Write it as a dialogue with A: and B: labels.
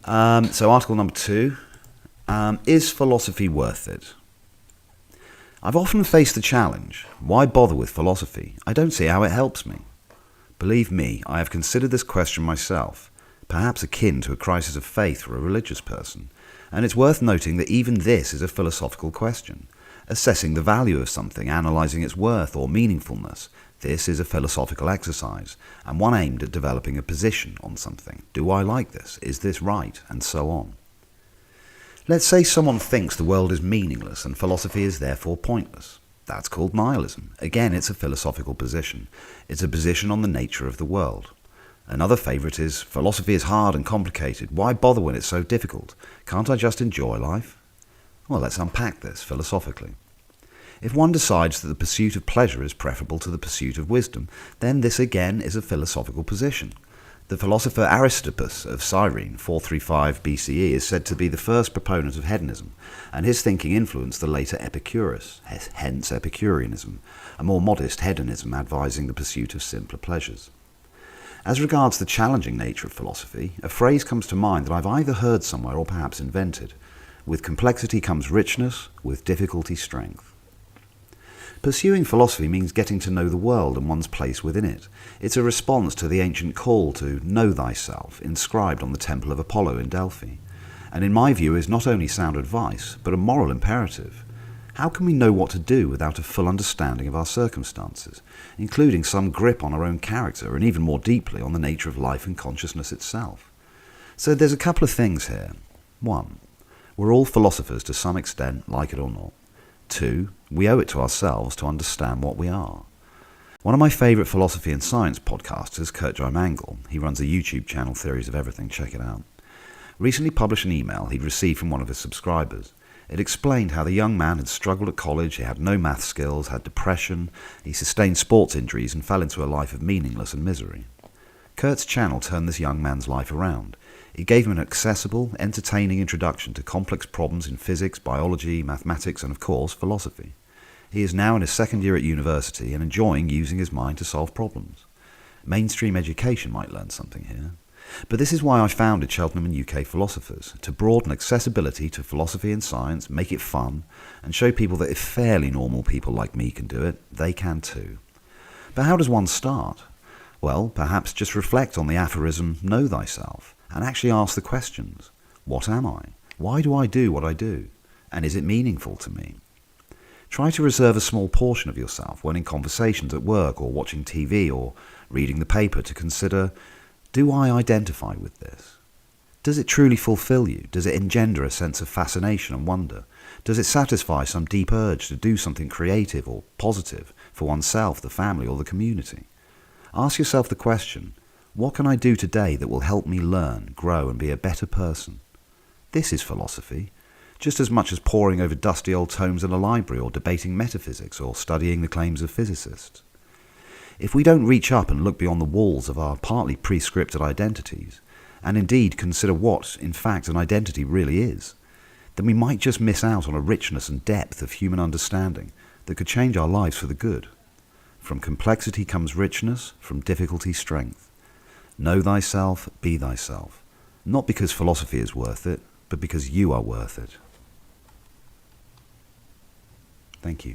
A: So article number 2, is philosophy worth it? I've often faced the challenge, why bother with philosophy? I don't see how it helps me. Believe me, I have considered this question myself, perhaps akin to a crisis of faith for a religious person, and it's worth noting that even this is a philosophical question. Assessing the value of something, analysing its worth or meaningfulness, this is a philosophical exercise, and one aimed at developing a position on something. Do I like this? Is this right? And so on. Let's say someone thinks the world is meaningless and philosophy is therefore pointless. That's called nihilism. Again, it's a philosophical position. It's a position on the nature of the world. Another favourite is, philosophy is hard and complicated. Why bother when it's so difficult? Can't I just enjoy life? Well, let's unpack this philosophically. If one decides that the pursuit of pleasure is preferable to the pursuit of wisdom, then this again is a philosophical position. The philosopher Aristippus of Cyrene, 435 BCE, is said to be the first proponent of hedonism, and his thinking influenced the later Epicurus, hence Epicureanism, a more modest hedonism advising the pursuit of simpler pleasures. As regards the challenging nature of philosophy, a phrase comes to mind that I've either heard somewhere or perhaps invented. With complexity comes richness, with difficulty strength. Pursuing philosophy means getting to know the world and one's place within it. It's a response to the ancient call to know thyself, inscribed on the Temple of Apollo in Delphi, and in my view is not only sound advice, but a moral imperative. How can we know what to do without a full understanding of our circumstances, including some grip on our own character and even more deeply on the nature of life and consciousness itself? So there's a couple of things here. 1. We're all philosophers to some extent, like it or not. 2. We owe it to ourselves to understand what we are. One of my favourite philosophy and science podcasters, Kurt Mangle, he runs a YouTube channel, Theories of Everything, check it out, recently published an email he'd received from one of his subscribers. It explained how the young man had struggled at college, he had no math skills, had depression, he sustained sports injuries and fell into a life of meaningless and misery. Kurt's channel turned this young man's life around. It gave him an accessible, entertaining introduction to complex problems in physics, biology, mathematics, and of course, philosophy. He is now in his second year at university and enjoying using his mind to solve problems. Mainstream education might learn something here. But this is why I founded Cheltenham and UK Philosophers, to broaden accessibility to philosophy and science, make it fun, and show people that if fairly normal people like me can do it, they can too. But how does one start? Well, perhaps just reflect on the aphorism, know thyself, and actually ask the questions. What am I? Why do I do what I do? And is it meaningful to me? Try to reserve a small portion of yourself when in conversations at work or watching TV or reading the paper to consider, do I identify with this? Does it truly fulfill you? Does it engender a sense of fascination and wonder? Does it satisfy some deep urge to do something creative or positive for oneself, the family, or the community? Ask yourself the question, what can I do today that will help me learn, grow, and be a better person? This is philosophy, just as much as poring over dusty old tomes in a library or debating metaphysics or studying the claims of physicists. If we don't reach up and look beyond the walls of our partly pre-scripted identities, and indeed consider what, in fact, an identity really is, then we might just miss out on a richness and depth of human understanding that could change our lives for the good. From complexity comes richness, from difficulty strength. Know thyself, be thyself. Not because philosophy is worth it, but because you are worth it. Thank you.